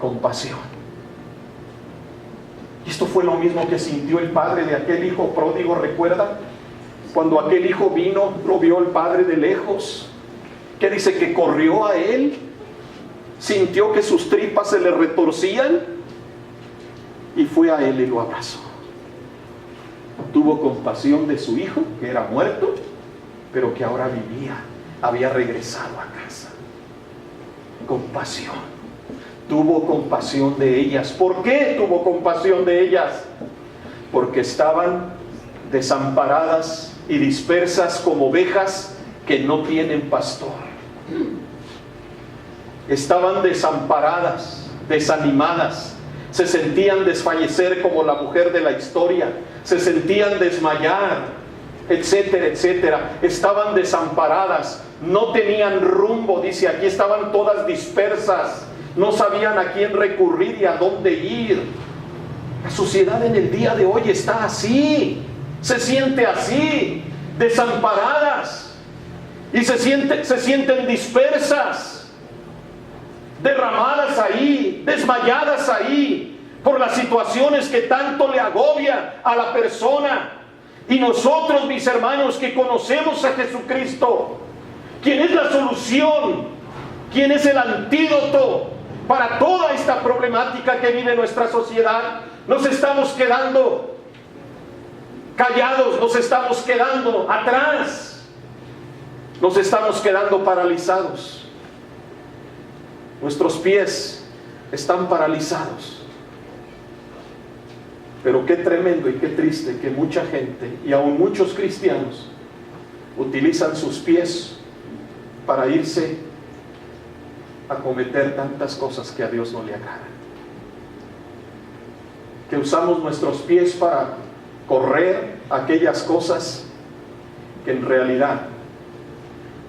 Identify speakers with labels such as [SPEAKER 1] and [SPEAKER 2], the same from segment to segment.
[SPEAKER 1] compasión. Y esto fue lo mismo que sintió el padre de aquel hijo pródigo, ¿recuerda? Cuando aquel hijo vino, lo vio el padre de lejos, que dice que corrió a él, sintió que sus tripas se le retorcían y fue a él y lo abrazó. Tuvo compasión de su hijo, que era muerto, pero que ahora vivía, había regresado a casa. Compasión. Tuvo compasión de ellas. ¿Por qué tuvo compasión de ellas? Porque estaban desamparadas y dispersas como ovejas que no tienen pastor. Estaban desamparadas, desanimadas, se sentían desfallecer como la mujer de la historia, se sentían desmayar, etcétera, etcétera. Estaban desamparadas, no tenían rumbo, dice aquí, estaban todas dispersas, no sabían a quién recurrir y a dónde ir. La sociedad en el día de hoy está así, se siente así, desamparadas, y se sienten dispersas, derramadas ahí, desmayadas ahí, por las situaciones que tanto le agobian a la persona. Y nosotros, mis hermanos, que conocemos a Jesucristo, quien es la solución, quien es el antídoto para toda esta problemática que vive nuestra sociedad, nos estamos quedando callados, nos estamos quedando atrás, nos estamos quedando paralizados. Nuestros pies están paralizados. Pero qué tremendo y qué triste que mucha gente, y aún muchos cristianos, utilizan sus pies para irse a cometer tantas cosas que a Dios no le agradan. Que usamos nuestros pies para correr aquellas cosas que en realidad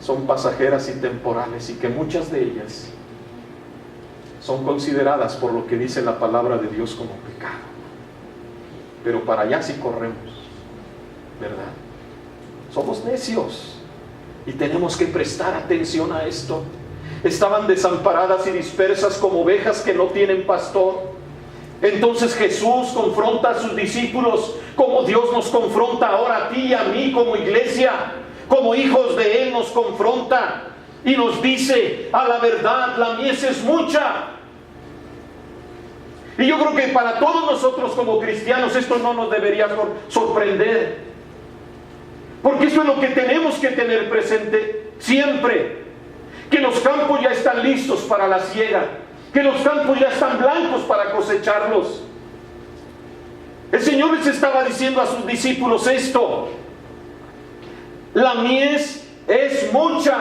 [SPEAKER 1] son pasajeras y temporales, y que muchas de ellas son consideradas por lo que dice la palabra de Dios como pecado. Pero para allá sí corremos, ¿verdad? Somos necios y tenemos que prestar atención a esto. Estaban desamparadas y dispersas como ovejas que no tienen pastor. Entonces Jesús confronta a sus discípulos como Dios nos confronta ahora a ti y a mí como iglesia, como hijos de Él nos confronta y nos dice: a la verdad, la mies es mucha. Y yo creo que para todos nosotros como cristianos esto no nos debería sorprender, porque eso es lo que tenemos que tener presente siempre, que los campos ya están listos para la siega, que los campos ya están blancos para cosecharlos. El Señor les estaba diciendo a sus discípulos esto: la mies es mucha,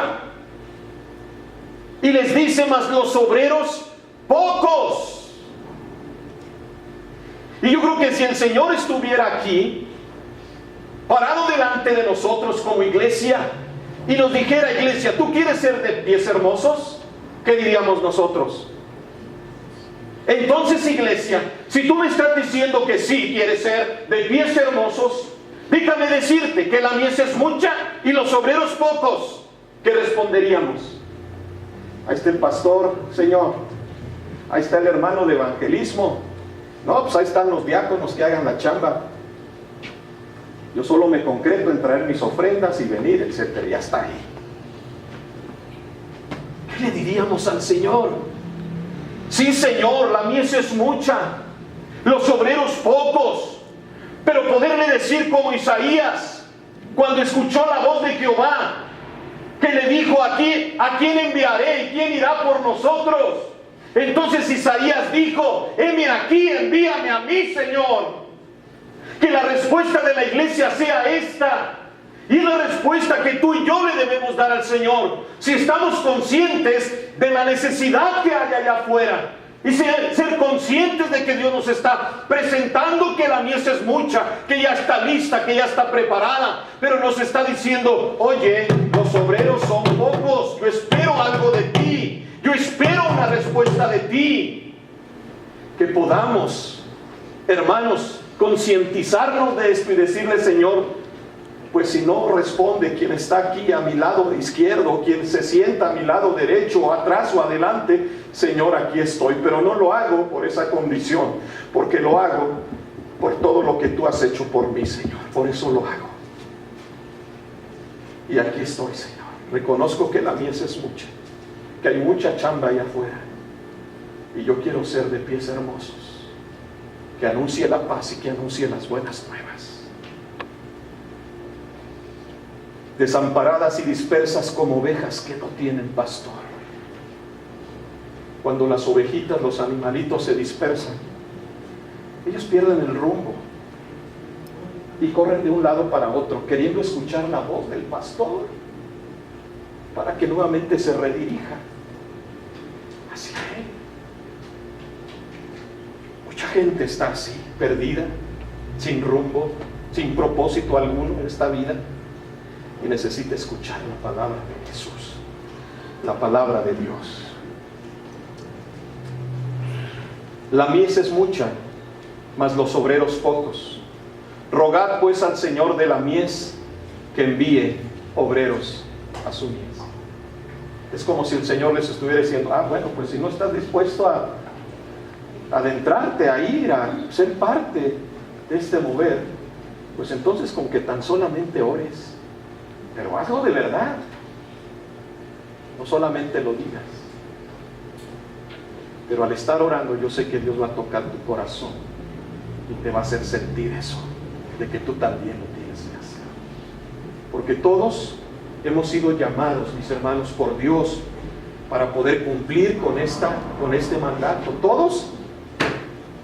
[SPEAKER 1] y les dice: mas los obreros pocos. Y yo creo que si el Señor estuviera aquí, parado delante de nosotros como iglesia, y nos dijera: iglesia, ¿tú quieres ser de pies hermosos? ¿Qué diríamos nosotros? Entonces, iglesia, si tú me estás diciendo que sí quieres ser de pies hermosos, déjame decirte que la mies es mucha y los obreros pocos. ¿Qué responderíamos? Ahí está el pastor, Señor. Ahí está el hermano de evangelismo. No, pues ahí están los diáconos que hagan la chamba. Yo solo me concreto en traer mis ofrendas y venir, etcétera. Ya está ahí. ¿Qué le diríamos al Señor? Sí, Señor, la mies es mucha, los obreros pocos. Pero poderle decir como Isaías, cuando escuchó la voz de Jehová, que le dijo: aquí, ¿a quién enviaré y quién irá por nosotros? Entonces Isaías dijo: heme aquí, envíame a mí, Señor. Que la respuesta de la iglesia sea esta, y es la respuesta que tú y yo le debemos dar al Señor, si estamos conscientes de la necesidad que hay allá afuera, y ser conscientes de que Dios nos está presentando que la mies es mucha, que ya está lista, que ya está preparada, pero nos está diciendo: oye, los obreros son pocos, yo espero algo de ti, yo espero una respuesta de ti. Que podamos, hermanos, concientizarnos de esto y decirle: Señor, pues si no responde quien está aquí a mi lado izquierdo, quien se sienta a mi lado derecho, o atrás o adelante, Señor, aquí estoy. Pero no lo hago por esa condición, porque lo hago por todo lo que tú has hecho por mí, Señor. Por eso lo hago. Y aquí estoy, Señor. Reconozco que la mies es mucha, que hay mucha chamba allá afuera. Y yo quiero ser de pies hermosos, que anuncie la paz y que anuncie las buenas nuevas. Desamparadas y dispersas como ovejas que no tienen pastor. Cuando las ovejitas, los animalitos se dispersan, ellos pierden el rumbo y corren de un lado para otro, queriendo escuchar la voz del pastor para que nuevamente se redirija hacia él. Mucha gente está así, perdida, sin rumbo, sin propósito alguno en esta vida, y necesita escuchar la palabra de Jesús, la palabra de Dios. La mies es mucha, mas los obreros pocos. Rogad pues al Señor de la mies que envíe obreros a su mies. Es como si el Señor les estuviera diciendo: bueno, pues si no estás dispuesto a adentrarte, a ir, a ser parte de este mover, pues entonces con que tan solamente ores, pero hazlo de verdad, no solamente lo digas. Pero al estar orando, yo sé que Dios va a tocar tu corazón y te va a hacer sentir eso, de que tú también lo tienes que hacer. Porque todos hemos sido llamados, mis hermanos, por Dios para poder cumplir con este mandato. Todos.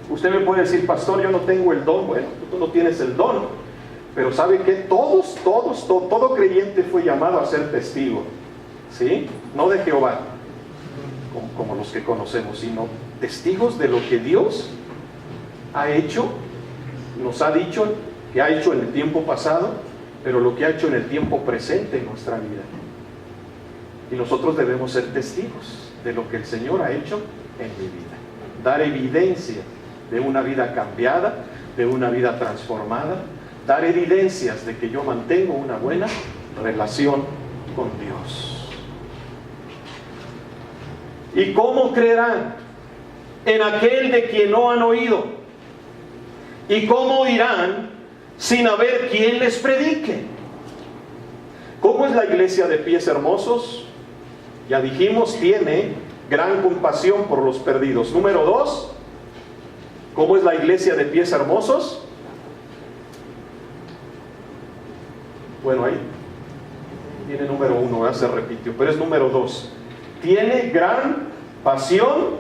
[SPEAKER 1] Usted me puede decir: pastor, yo no tengo el don. Bueno, tú no tienes el don, pero ¿sabe qué? Todo creyente fue llamado a ser testigo, ¿sí? No de Jehová, como los que conocemos, sino testigos de lo que Dios ha hecho, nos ha dicho que ha hecho en el tiempo pasado, pero lo que ha hecho en el tiempo presente en nuestra vida. Y nosotros debemos ser testigos de lo que el Señor ha hecho en mi vida, dar evidencia de una vida cambiada, de una vida transformada, dar evidencias de que yo mantengo una buena relación con Dios. ¿Y cómo creerán en aquel de quien no han oído? ¿Y cómo oirán sin haber quien les predique? ¿Cómo es la iglesia de pies hermosos? Ya dijimos, tiene gran compasión por los perdidos. Número 2, ¿cómo es la iglesia de pies hermosos? Bueno, ahí tiene número 1, ya se repitió, pero es número 2. Tiene gran pasión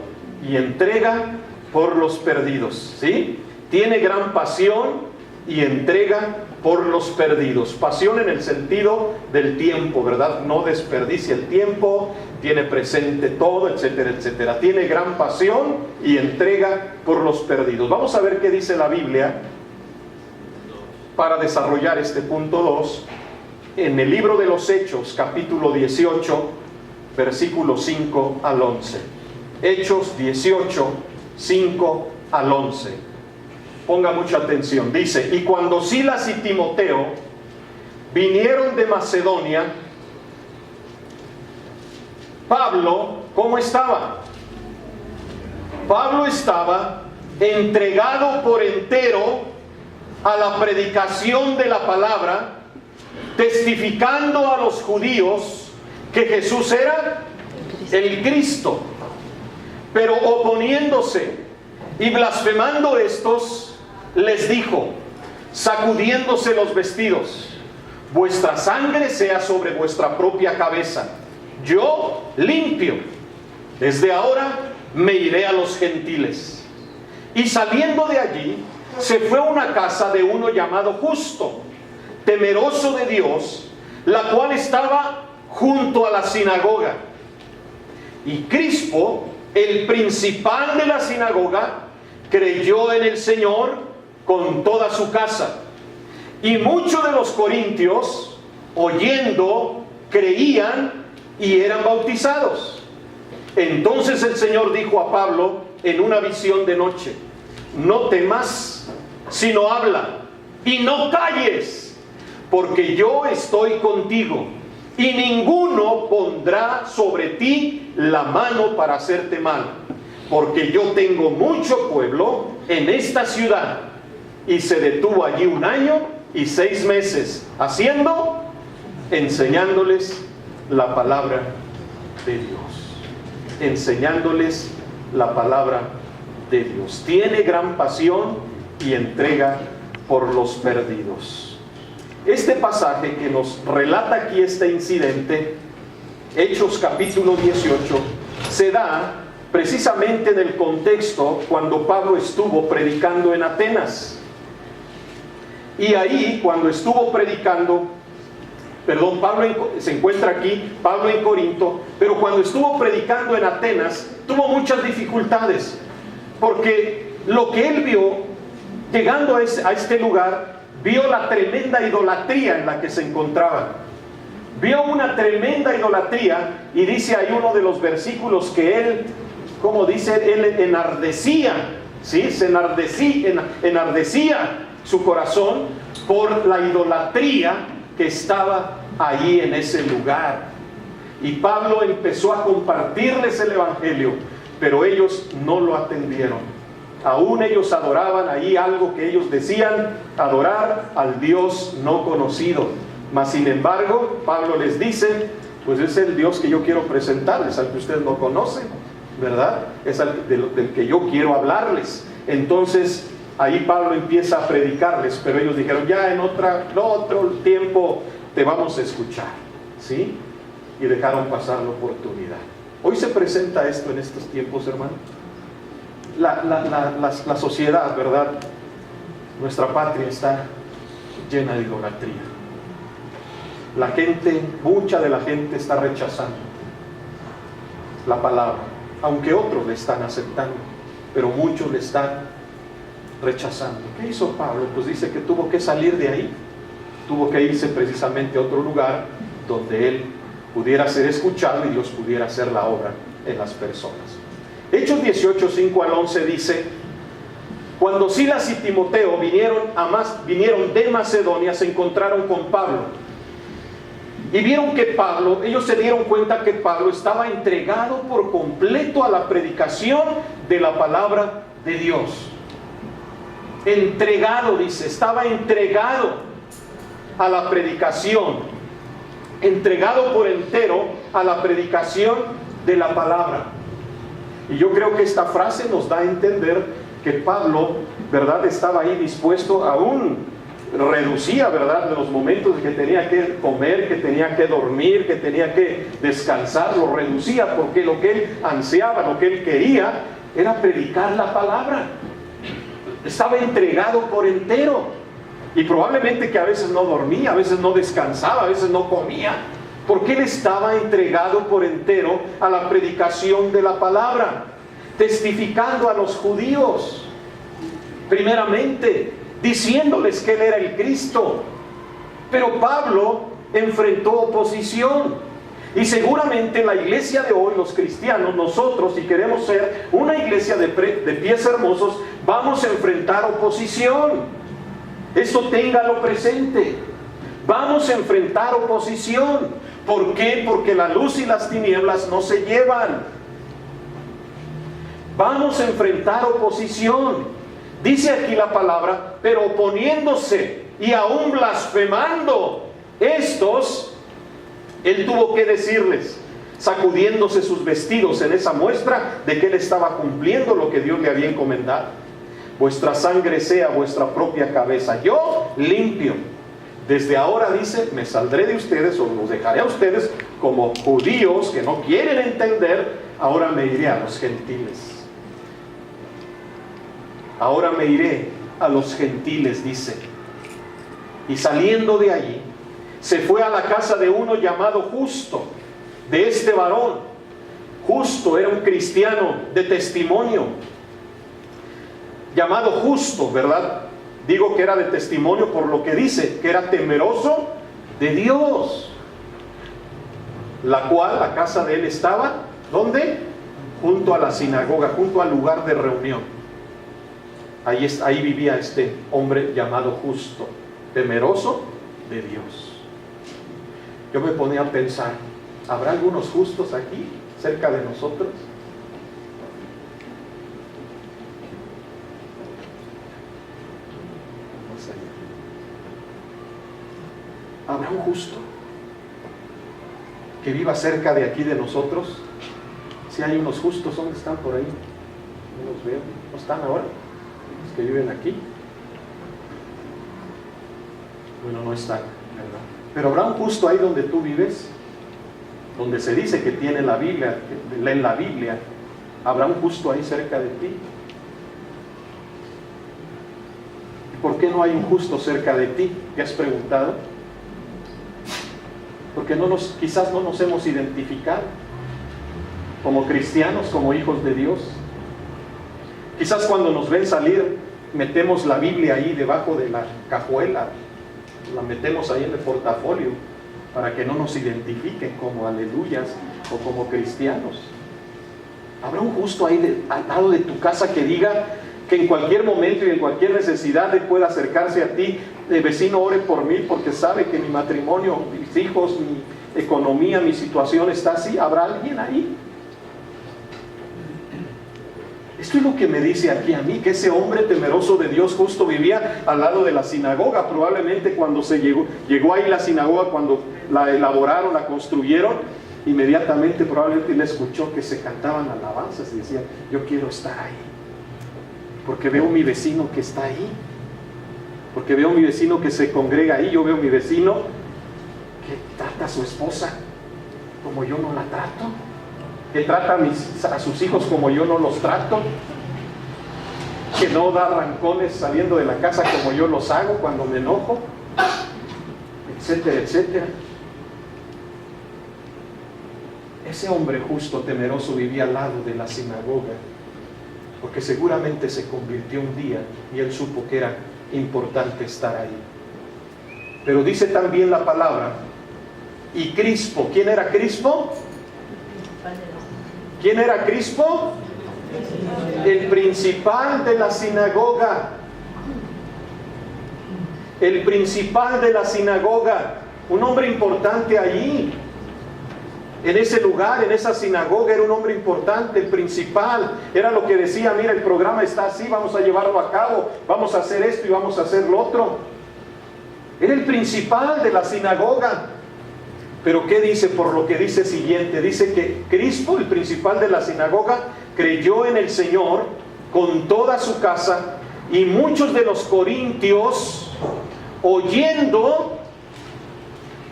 [SPEAKER 1] y entrega por los perdidos, ¿sí? Tiene gran pasión y entrega por los perdidos. Pasión en el sentido del tiempo, ¿verdad? No desperdicia el tiempo, tiene presente todo, etcétera, etcétera. Tiene gran pasión y entrega por los perdidos. Vamos a ver qué dice la Biblia para desarrollar este punto 2 en el libro de los Hechos, capítulo 18, versículos 5 al 11. Hechos 18, 5 al 11. Ponga mucha atención. Dice: y cuando Silas y Timoteo vinieron de Macedonia, Pablo, ¿cómo estaba? Pablo estaba entregado por entero a la predicación de la palabra, testificando a los judíos que Jesús era el Cristo, pero oponiéndose y blasfemando estos, les dijo, sacudiéndose los vestidos: vuestra sangre sea sobre vuestra propia cabeza, yo limpio, desde ahora me iré a los gentiles. Y saliendo de allí, se fue a una casa de uno llamado Justo, temeroso de Dios, la cual estaba junto a la sinagoga. Y Crispo, el principal de la sinagoga, creyó en el Señor con toda su casa. Y muchos de los corintios, oyendo, creían y eran bautizados. Entonces el Señor dijo a Pablo en una visión de noche: no temas, sino habla, y no calles, porque yo estoy contigo, y ninguno pondrá sobre ti la mano para hacerte mal, porque yo tengo mucho pueblo en esta ciudad. Y se detuvo allí 1 año y 6 meses, enseñándoles la palabra de Dios. Enseñándoles la palabra de Dios. Tiene gran pasión y entrega por los perdidos. Este pasaje que nos relata aquí este incidente, Hechos capítulo 18, se da precisamente en el contexto cuando Pablo estuvo predicando en Atenas. Y ahí, cuando estuvo predicando, se encuentra aquí, Pablo en Corinto, pero cuando estuvo predicando en Atenas, tuvo muchas dificultades, porque lo que él vio, llegando a este lugar, vio la tremenda idolatría en la que se encontraba. Vio una tremenda idolatría, y dice ahí uno de los versículos que él, como dice, él enardecía, ¿sí? Se enardecía su corazón por la idolatría que estaba allí en ese lugar. Y Pablo empezó a compartirles el evangelio, pero ellos no lo atendieron. Aún ellos adoraban ahí algo que ellos decían adorar al Dios no conocido. Mas sin embargo, Pablo les dice, pues es el Dios que yo quiero presentarles, al que ustedes no conocen, ¿verdad? Es del que yo quiero hablarles. Entonces ahí Pablo empieza a predicarles, pero ellos dijeron, ya en otro tiempo te vamos a escuchar, ¿sí? Y dejaron pasar la oportunidad. Hoy se presenta esto en estos tiempos, hermano. La sociedad, ¿verdad? Nuestra patria está llena de idolatría. La gente, mucha de la gente está rechazando la palabra, aunque otros le están aceptando, pero muchos le están rechazando. ¿Qué hizo Pablo? Pues dice que tuvo que salir de ahí, tuvo que irse precisamente a otro lugar donde él pudiera ser escuchado y Dios pudiera hacer la obra en las personas. Hechos 18, 5 al 11 dice: cuando Silas y Timoteo vinieron de Macedonia, se encontraron con Pablo y vieron que ellos se dieron cuenta que Pablo estaba entregado por completo a la predicación de la palabra de Dios. Entregado, dice, estaba entregado a la predicación, entregado por entero a la predicación de la palabra. Y yo creo que esta frase nos da a entender que Pablo, ¿verdad?, estaba ahí dispuesto, aún reducía, ¿verdad?, de los momentos que tenía que comer, que tenía que dormir, que tenía que descansar, lo reducía, porque lo que él ansiaba, lo que él quería, era predicar la palabra. Estaba entregado por entero, y probablemente que a veces no dormía, a veces no descansaba, a veces no comía, porque él estaba entregado por entero a la predicación de la palabra, testificando a los judíos, primeramente, diciéndoles que él era el Cristo. Pero Pablo enfrentó oposición, y seguramente la iglesia de hoy, los cristianos, nosotros, si queremos ser una iglesia de pies hermosos, vamos a enfrentar oposición. Esto téngalo presente. Vamos a enfrentar oposición. ¿Por qué? Porque la luz y las tinieblas no se llevan. Vamos a enfrentar oposición. Dice aquí la palabra, pero oponiéndose y aún blasfemando, estos, él tuvo que decirles, sacudiéndose sus vestidos en esa muestra de que él estaba cumpliendo lo que Dios le había encomendado: vuestra sangre sea vuestra propia cabeza, yo limpio. Desde ahora, dice, me saldré de ustedes, o los dejaré a ustedes como judíos que no quieren entender. Ahora me iré a los gentiles. Ahora me iré a los gentiles, dice. Y saliendo de allí, se fue a la casa de uno llamado Justo, de este varón. Justo era un cristiano de testimonio, llamado Justo, ¿verdad? Digo que era de testimonio por lo que dice, que era temeroso de Dios. La cual, la casa de él estaba, ¿dónde? Junto a la sinagoga, junto al lugar de reunión. Ahí vivía este hombre llamado Justo, temeroso de Dios. Yo me ponía a pensar, ¿habrá algunos justos aquí, cerca de nosotros? Más allá. ¿Habrá un justo que viva cerca de aquí de nosotros? Si hay unos justos, ¿dónde están por ahí? No los veo. ¿No están ahora? Los que viven aquí. Bueno, no están, ¿verdad? Pero habrá un justo ahí donde tú vives, donde se dice que tiene la Biblia, que leen la Biblia. ¿Habrá un justo ahí cerca de ti? ¿Y por qué no hay un justo cerca de ti? ¿Te has preguntado? Porque quizás no nos hemos identificado como cristianos, como hijos de Dios. Quizás cuando nos ven salir, metemos la Biblia ahí debajo de la cajuela, la metemos ahí en el portafolio para que no nos identifiquen como aleluyas o como cristianos. ¿Habrá un justo ahí al lado de tu casa que diga que en cualquier momento y en cualquier necesidad Él pueda acercarse a ti? Vecino, ore por mí porque sabe que mi matrimonio, mis hijos, mi economía, mi situación está así. ¿Habrá alguien ahí? Esto es lo que me dice aquí a mí, que ese hombre temeroso de Dios justo vivía al lado de la sinagoga. Probablemente cuando llegó ahí la sinagoga, cuando la elaboraron, la construyeron, inmediatamente probablemente él escuchó que se cantaban alabanzas y decía, yo quiero estar ahí, porque veo mi vecino que está ahí, porque veo mi vecino que se congrega ahí, yo veo mi vecino que trata a su esposa como yo no la trato, que trata a sus hijos como yo no los trato, que no da arrancones saliendo de la casa como yo los hago cuando me enojo, etcétera, etcétera. Ese hombre justo, temeroso, vivía al lado de la sinagoga, porque seguramente se convirtió un día y él supo que era importante estar ahí. Pero dice también la palabra, y Crispo, ¿quién era Crispo? ¿Quién era Crispo? El principal de la sinagoga. El principal de la sinagoga, un hombre importante allí. En ese lugar, en esa sinagoga, era un hombre importante, el principal. Era lo que decía, mira, el programa está así, vamos a llevarlo a cabo, vamos a hacer esto y vamos a hacer lo otro. Era el principal de la sinagoga. Pero ¿qué dice? Por lo que dice siguiente, dice que Crispo, el principal de la sinagoga, creyó en el Señor con toda su casa, y muchos de los corintios, oyendo,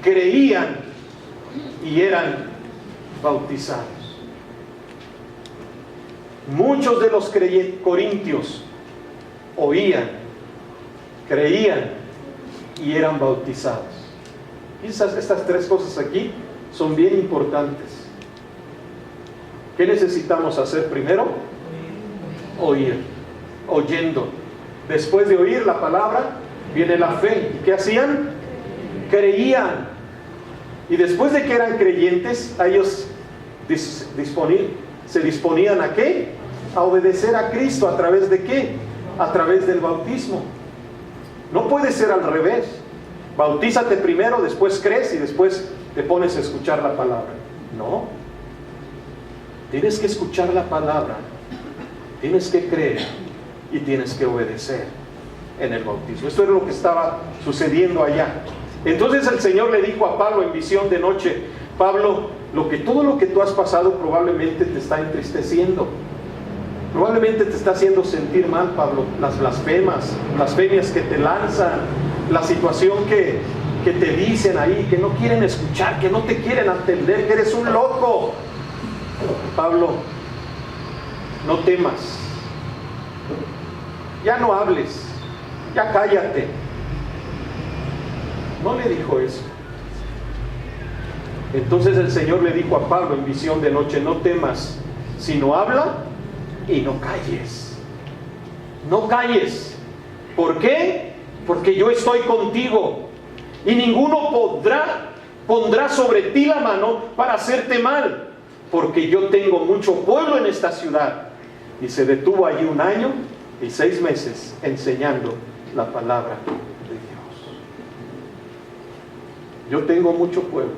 [SPEAKER 1] creían y eran bautizados. Muchos de los corintios oían, creían y eran bautizados. Quizás estas tres cosas aquí son bien importantes. ¿Qué necesitamos hacer primero? Oír, oyendo. Después de oír la palabra, viene la fe. ¿Y qué hacían? Creían. Y después de que eran creyentes, ellos se disponían ¿a qué? A obedecer a Cristo. ¿A través de qué? A través del bautismo. No puede ser al revés. Bautízate primero, después crees y después te pones a escuchar la palabra. No. Tienes que escuchar la palabra, tienes que creer y tienes que obedecer en el bautismo. Esto es lo que estaba sucediendo allá. Entonces el Señor le dijo a Pablo en visión de noche, Pablo, todo lo que tú has pasado probablemente te está entristeciendo. Probablemente te está haciendo sentir mal, Pablo, las blasfemias que te lanzan, la situación que te dicen ahí, que no quieren escuchar, que no te quieren atender, que eres un loco. Pablo, no temas, ya no hables, ya cállate. No le dijo eso. Entonces el Señor le dijo a Pablo en visión de noche, no temas, sino habla y no calles. No calles. ¿Por qué? Porque yo estoy contigo y ninguno pondrá sobre ti la mano para hacerte mal, porque yo tengo mucho pueblo en esta ciudad. Y se detuvo allí 1 año y 6 meses enseñando la palabra de Dios. Yo tengo mucho pueblo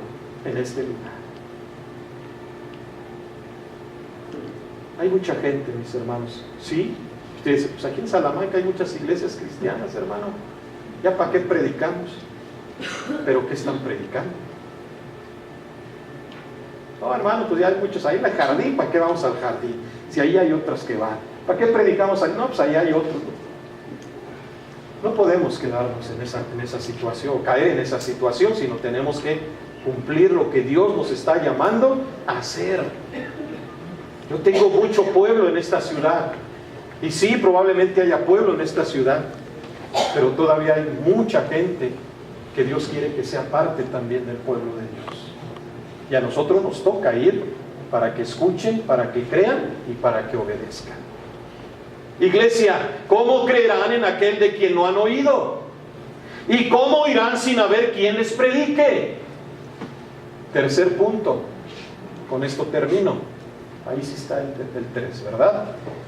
[SPEAKER 1] en este lugar. Hay mucha gente, mis hermanos. Sí, ustedes dicen, pues aquí en Salamanca hay muchas iglesias cristianas, hermano. ¿Ya para qué predicamos? ¿Pero qué están predicando? No, hermano, pues ya hay muchos. Ahí en el jardín, ¿para qué vamos al jardín? Si ahí hay otros que van. ¿Para qué predicamos ahí? No, pues ahí hay otros. No podemos quedarnos en esa situación, caer en esa situación, sino tenemos que cumplir lo que Dios nos está llamando a hacer. Yo tengo mucho pueblo en esta ciudad. Y sí, probablemente haya pueblo en esta ciudad, pero todavía hay mucha gente que Dios quiere que sea parte también del pueblo de Dios. Y a nosotros nos toca ir para que escuchen, para que crean y para que obedezcan. Iglesia, ¿cómo creerán en aquel de quien no han oído? ¿Y cómo irán sin haber quien les predique? Tercer punto, con esto termino. Ahí sí está el 3, ¿verdad?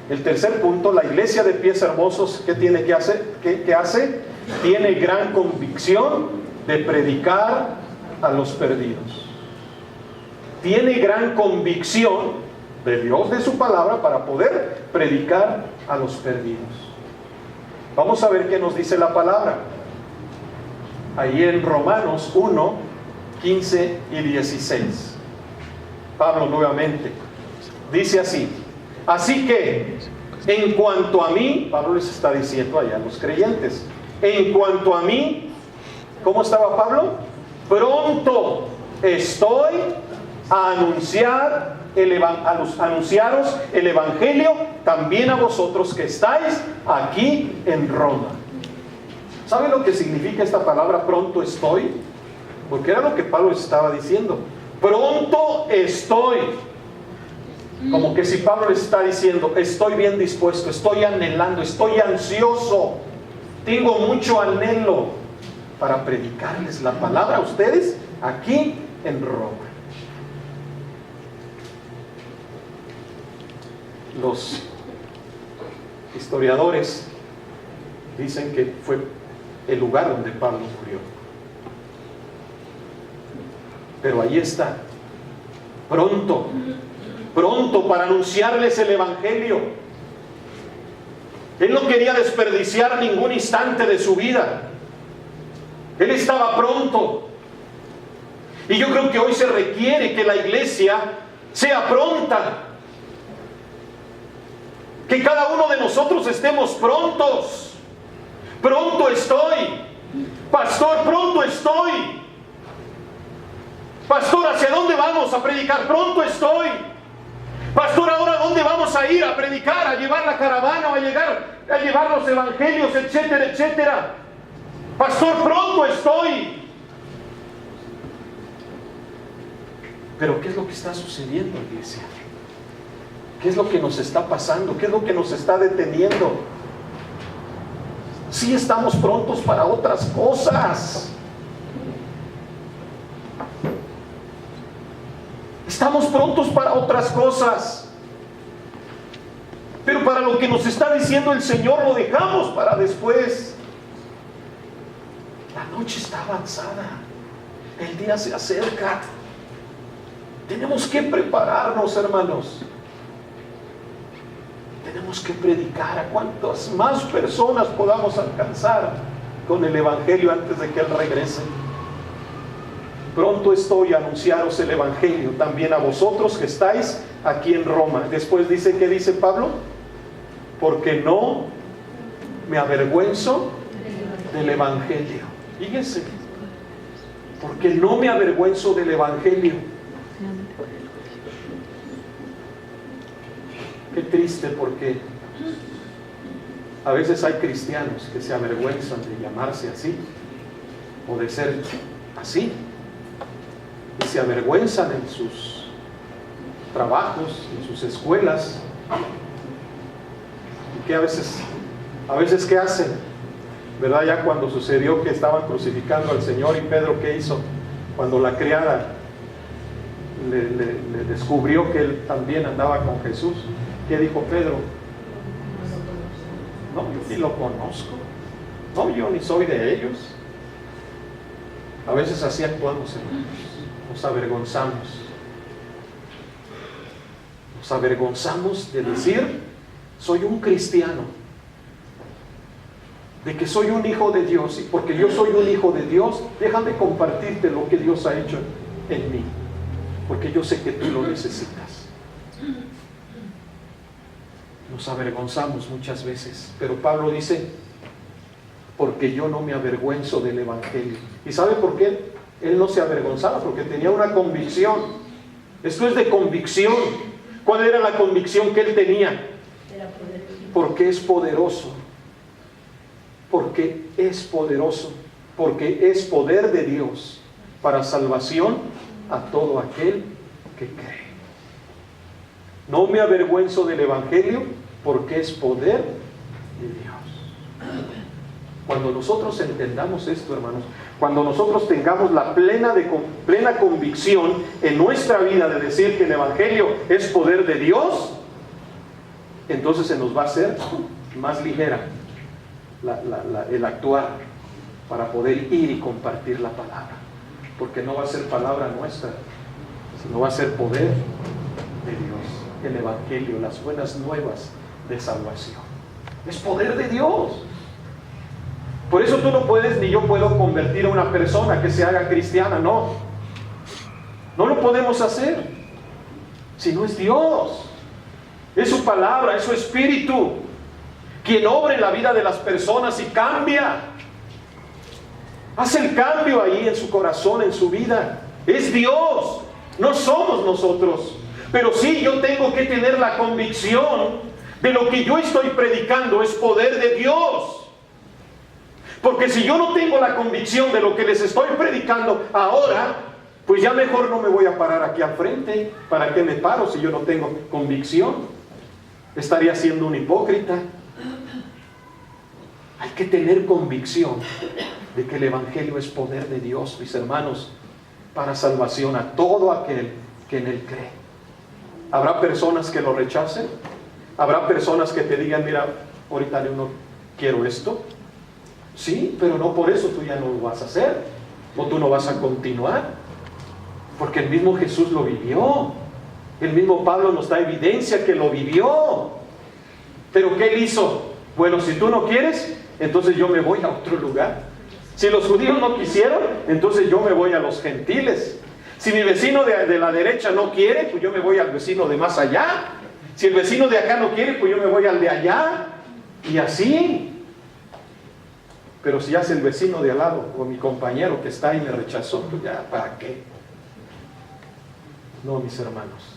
[SPEAKER 1] El tercer punto, la iglesia de pies hermosos, ¿qué tiene que hacer? ¿Qué hace? Tiene gran convicción de predicar a los perdidos. Tiene gran convicción de Dios, de su palabra, para poder predicar a los perdidos. Vamos a ver qué nos dice la palabra. Ahí en Romanos 1, 15 y 16. Pablo nuevamente dice así: así que, en cuanto a mí, Pablo les está diciendo allá a los creyentes, en cuanto a mí, ¿cómo estaba Pablo? Pronto estoy a anunciaros el evangelio también a vosotros que estáis aquí en Roma. ¿Sabe lo que significa esta palabra pronto estoy? Porque era lo que Pablo estaba diciendo. Pronto estoy. Como que si Pablo les está diciendo, estoy bien dispuesto, estoy anhelando, estoy ansioso, tengo mucho anhelo para predicarles la palabra a ustedes aquí en Roma. Los historiadores dicen que fue el lugar donde Pablo murió. Pero ahí está, pronto para anunciarles el evangelio. Él no quería desperdiciar ningún instante de su vida. Él estaba pronto. Y yo creo que hoy se requiere que la iglesia sea pronta. Que cada uno de nosotros estemos prontos. Pronto estoy. Pastor, pronto estoy. Pastor, ¿hacia dónde vamos a predicar? Pronto estoy. Pastor, ¿ahora dónde vamos a ir a predicar? A llevar la caravana o a llevar los evangelios, etcétera, etcétera. Pastor, pronto estoy. Pero ¿qué es lo que está sucediendo, iglesia? ¿Qué es lo que nos está pasando? ¿Qué es lo que nos está deteniendo? Sí estamos prontos para otras cosas. Estamos prontos para otras cosas. Pero para lo que nos está diciendo el Señor lo dejamos para después. La noche está avanzada. El día se acerca. Tenemos que prepararnos, hermanos. Tenemos que predicar a cuantas más personas podamos alcanzar con el evangelio antes de que Él regrese. Pronto estoy a anunciaros el evangelio también a vosotros que estáis aquí en Roma. Después dice, ¿qué dice Pablo? Porque no me avergüenzo del evangelio. Fíjense, porque no me avergüenzo del evangelio. Qué triste, porque a veces hay cristianos que se avergüenzan de llamarse así o de ser así, y se avergüenzan en sus trabajos, en sus escuelas. Y que a veces ¿qué hacen? ¿Verdad? Ya cuando sucedió que estaban crucificando al Señor, y Pedro, ¿qué hizo? Cuando la criada le descubrió que él también andaba con Jesús, ¿qué dijo Pedro? No, yo ni lo conozco. No, yo ni soy de ellos. A veces así actuamos, hermanos. Nos avergonzamos. Nos avergonzamos de decir, soy un cristiano. De que soy un hijo de Dios. Y porque yo soy un hijo de Dios, déjame compartirte lo que Dios ha hecho en mí. Porque yo sé que tú lo necesitas. Nos avergonzamos muchas veces. Pero Pablo dice, porque yo no me avergüenzo del Evangelio. ¿Y sabe por qué? Él no se avergonzaba, porque tenía una convicción. Esto es de convicción. ¿Cuál era la convicción que él tenía? Porque es poderoso. Porque es poderoso. Porque es poder de Dios para salvación a todo aquel que cree. No me avergüenzo del Evangelio porque es poder de Dios. Cuando nosotros entendamos esto, hermanos, cuando nosotros tengamos la plena convicción en nuestra vida de decir que el Evangelio es poder de Dios, entonces se nos va a hacer más ligera el actuar para poder ir y compartir la palabra. Porque no va a ser palabra nuestra, sino va a ser poder de Dios. El Evangelio, las buenas nuevas de salvación. Es poder de Dios. Por eso tú no puedes ni yo puedo convertir a una persona que se haga cristiana, no. No lo podemos hacer. Si no es Dios. Es su palabra, es su espíritu quien obra en la vida de las personas y cambia. Hace el cambio ahí en su corazón, en su vida. Es Dios, no somos nosotros. Pero sí, yo tengo que tener la convicción de lo que yo estoy predicando es poder de Dios. Porque si yo no tengo la convicción de lo que les estoy predicando ahora, pues ya mejor no me voy a parar aquí al frente. ¿Para qué me paro si yo no tengo convicción? Estaría siendo un hipócrita. Hay que tener convicción de que el Evangelio es poder de Dios, mis hermanos, para salvación a todo aquel que en él cree. ¿Habrá personas que lo rechacen? ¿Habrá personas que te digan, mira, ahorita yo no quiero esto? Sí, pero no por eso tú ya no lo vas a hacer, o tú no vas a continuar, porque el mismo Jesús lo vivió. El mismo Pablo nos da evidencia que lo vivió. ¿Pero qué él hizo? Bueno, si tú no quieres, entonces yo me voy a otro lugar. Si los judíos no quisieron, entonces yo me voy a los gentiles. Si mi vecino de la derecha no quiere, pues yo me voy al vecino de más allá. Si el vecino de acá no quiere, pues yo me voy al de allá. Y así. Pero si hace el vecino de al lado, o mi compañero que está ahí me rechazó, pues ya, ¿para qué? No, mis hermanos.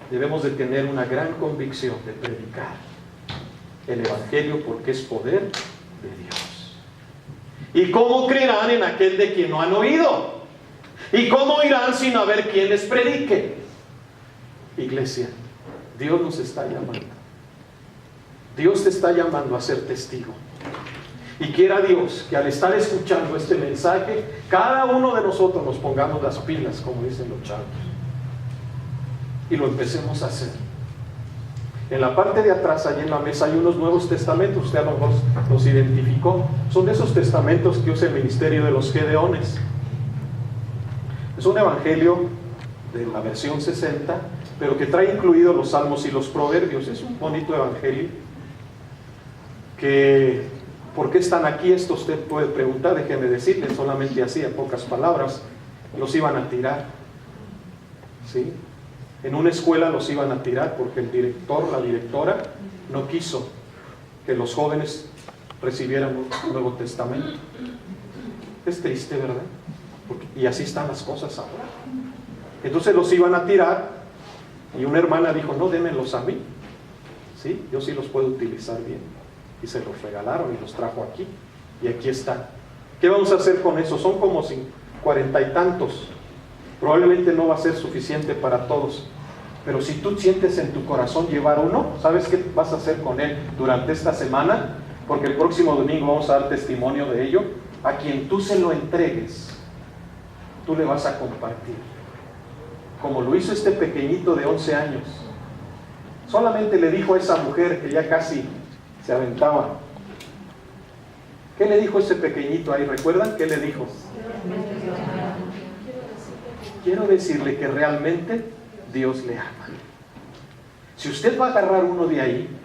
[SPEAKER 1] Debemos de tener una gran convicción de predicar el Evangelio porque es poder de Dios. ¿Y cómo creerán en aquel de quien no han oído? ¿Y cómo irán sin haber quien les predique? Iglesia, Dios nos está llamando. Dios te está llamando a ser testigo. Y quiera Dios que al estar escuchando este mensaje, cada uno de nosotros nos pongamos las pilas, como dicen los chavos, y lo empecemos a hacer. En la parte de atrás, allí en la mesa, hay unos Nuevos Testamentos. Usted a lo mejor los identificó. Son de esos testamentos que usa el ministerio de los Gedeones. Es un evangelio de la versión 60, pero que trae incluidos los salmos y los proverbios. Es un bonito evangelio que... ¿Por qué están aquí? Esto usted puede preguntar. Déjeme decirle, solamente así, en pocas palabras, los iban a tirar. ¿Sí? En una escuela los iban a tirar porque el director, la directora, no quiso que los jóvenes recibieran un Nuevo Testamento. Es triste, ¿verdad? Y así están las cosas ahora. Entonces los iban a tirar y una hermana dijo, no, démenlos a mí. ¿Sí? Yo sí los puedo utilizar bien. Y se los regalaron y los trajo aquí. Y aquí están. ¿Qué vamos a hacer con eso? Son como 40 y tantos. Probablemente no va a ser suficiente para todos. Pero si tú sientes en tu corazón llevar uno, ¿sabes qué vas a hacer con él durante esta semana? Porque el próximo domingo vamos a dar testimonio de ello. A quien tú se lo entregues, tú le vas a compartir. Como lo hizo este pequeñito de 11 años. Solamente le dijo a esa mujer que ya casi se aventaba, ¿Qué le dijo ese pequeñito ahí? ¿Recuerdan qué le dijo? Quiero decirle que realmente Dios le ama. Si usted va a agarrar uno de ahí,